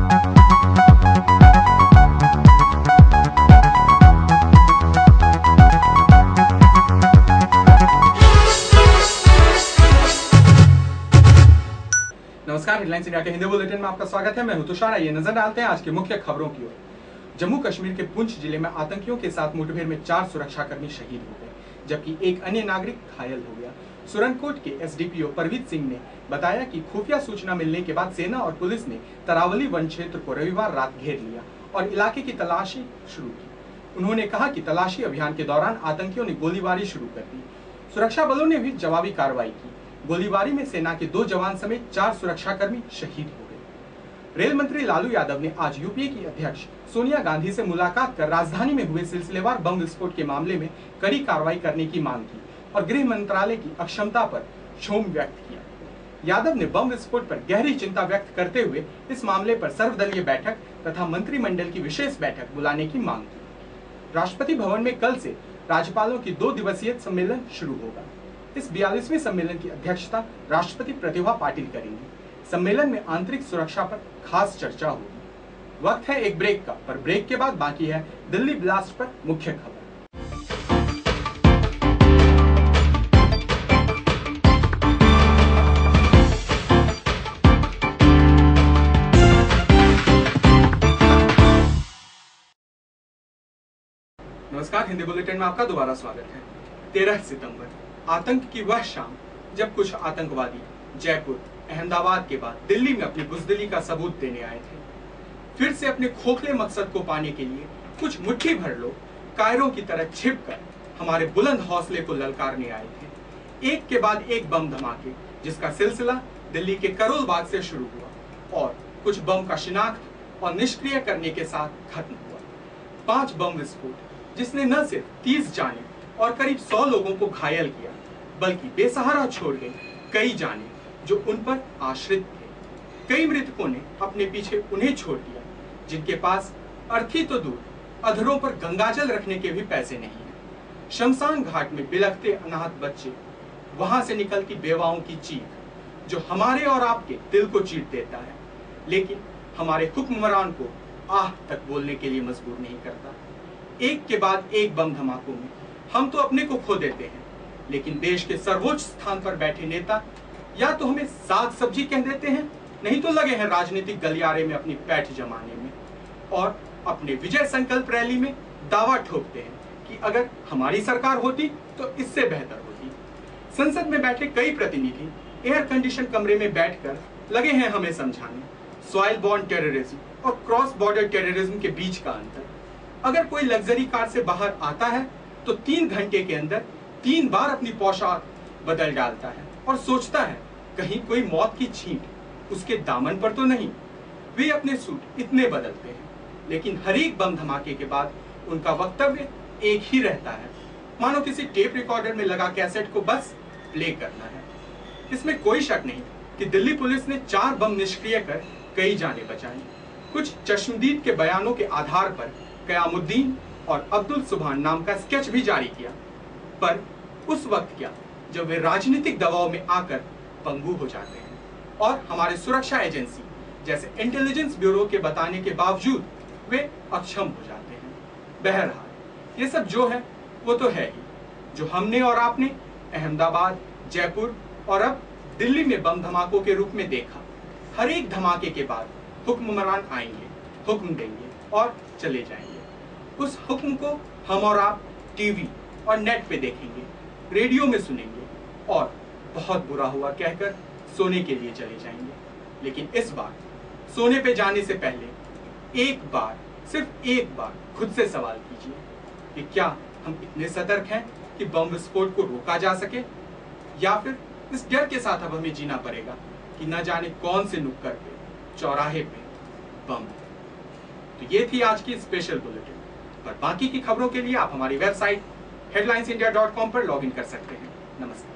नमस्कार, headlines India के Hindi bulletin में आपका स्वागत है। मैं हूं तुषार। आइए नजर डालते हैं आज के मुख्य खबरों की ओर। जम्मू कश्मीर के पुंछ जिले में आतंकियों के साथ मुठभेड़ में 4 सुरक्षाकर्मी शहीद हो गए, जबकि एक अन्य नागरिक घायल हो गया। सुरनकोट के एसडीपीओ परवीत सिंह ने बताया कि खुफिया सूचना मिलने के बाद सेना और पुलिस ने तरावली वन क्षेत्र को रविवार रात घेर लिया और इलाके की तलाशी शुरू की। उन्होंने कहा कि तलाशी अभियान के दौरान आतंकियों ने गोलीबारी शुरू कर दी। सुरक्षा बलों ने भी जवाबी कार्रवाई की। गोलीबारी में सेना के 2 जवान समेत 4 सुरक्षाकर्मी शहीद हो गए। रेल मंत्री लालू यादव ने आज यूपीए की अध्यक्ष सोनिया गांधी से मुलाकात कर राजधानी में हुए सिलसिलेवार बम विस्फोट के मामले में कड़ी कार्रवाई करने की मांग की और गृह मंत्रालय की अक्षमता पर क्षोभ व्यक्त किया। यादव ने बम विस्फोट पर गहरी चिंता व्यक्त करते हुए इस मामले पर सर्वदलीय बैठक तथा मंत्रिमंडल की विशेष बैठक बुलाने की मांग की। राष्ट्रपति भवन में कल से राज्यपालों की 2 दिवसीय सम्मेलन शुरू होगा। इस 42वें सम्मेलन की अध्यक्षता राष्ट्रपति प्रतिभा पाटिल करेंगी। सम्मेलन में आंतरिक सुरक्षा पर खास चर्चा होगी। वक्त है एक ब्रेक का, पर ब्रेक के बाद बाकी है दिल्ली ब्लास्ट पर मुख्य खबर। नमस्कार, हिंदी बुलेटिन में आपका दोबारा स्वागत है। 13 सितंबर आतंक की वह शाम जब कुछ आतंकवादी जयपुर, अहमदाबाद के बाद दिल्ली में अपनी बुजदिली का सबूत देने आए थे। फिर से अपने खोखले मकसद को पाने के लिए कुछ मुट्ठी भर लोग कायरों की तरह छिपकर हमारे बुलंद हौसले को ललकारने आए थे। एक के बाद एक बम धमाके, जिसका सिलसिला दिल्ली के करोल बाग से शुरू हुआ और कुछ बम का शिनाख्त और निष्क्रिय करने के साथ खत्म हुआ। 5 बम विस्फोट जिसने न सिर्फ 30 जाने और करीब 100 लोगों को घायल किया, बल्कि बेसहारा छोड़ गए कई जाने जो उन पर आश्रित थे। कई मृतकों ने अपने पीछे उन्हें छोड़ दिया जिनके पास अर्थी तो दूर, अधरों पर गंगाजल रखने के भी पैसे नहीं है। शमशान घाट में बिलखते अनाथ बच्चे, वहां से निकलती बेवाओं की चीख जो हमारे और आपके दिल को चीर देता है, लेकिन हमारे हुक्मरान को आह तक बोलने के लिए मजबूर नहीं करता। एक के बाद एक बम धमाकों में हम तो अपने को खो देते हैं, लेकिन देश के सर्वोच्च स्थान पर बैठे नेता या तो हमें साग सब्जी कह देते हैं, नहीं तो लगे हैं राजनीतिक गलियारे में अपनी पैठ जमाने में और अपने विजय संकल्प रैली में दावा ठोकते हैं कि अगर हमारी सरकार होती तो इससे बेहतर होती। संसद में बैठे कई प्रतिनिधि एयर कंडीशन कमरे में बैठकर लगे हैं हमें समझाने सॉइल बॉर्न टेररिज्म और क्रॉस बॉर्डर टेररिज्म के बीच का अंतर। अगर कोई लग्जरी कार से बाहर आता है तो 3 घंटे के अंदर 3 बार अपनी पोशाक बदल डालता है और सोचता है कहीं कोई मौत की छींट उसके दामन पर तो नहीं। वे अपने सूट इतने बदलते हैं, लेकिन हर एक बम धमाके के बाद उनका वक्तव्य एक ही रहता है, मानो किसी टेप रिकॉर्डर में लगा कैसेट को बस प्ले करना है। इसमें कोई शक नहीं कि दिल्ली पुलिस ने 4 बम निष्क्रिय कर कई जानें बचाई। कुछ चश्मदीद के बयानों के आधार पर कयामुद्दीन और अब्दुल सुभान नाम का स्केच भी जारी किया, पर उस वक्त क्या जब वे राजनीतिक दबाव में आकर पंगु हो जाते हैं और हमारे सुरक्षा एजेंसी जैसे इंटेलिजेंस ब्यूरो के बताने के बावजूद वे अक्षम हो जाते हैं। बहरहाल ये सब जो है वो तो है ही, जो हमने और आपने अहमदाबाद, जयपुर और अब दिल्ली में बम धमाकों के रूप में देखा। हर एक धमाके के बाद हुक्मरान आएंगे, हुक्म देंगे और चले जाएंगे। उस हुक्म को हम और आप टीवी और नेट पे देखेंगे, रेडियो में सुनेंगे और बहुत बुरा हुआ कहकर सोने के लिए चले जाएंगे। लेकिन इस बार सोने पे जाने से पहले एक बार, सिर्फ एक बार खुद से सवाल कीजिए कि क्या हम इतने सतर्क हैं कि बम विस्फोट को रोका जा सके, या फिर इस डर के साथ अब हमें जीना पड़ेगा कि न जाने कौन से नुक्कड़ पे, चौराहे पे बम। तो ये थी आज की स्पेशल बुलेटिन। पर बाकी की खबरों के लिए आप हमारी वेबसाइट headlinesindia.com पर लॉग इन कर सकते हैं। नमस्कार।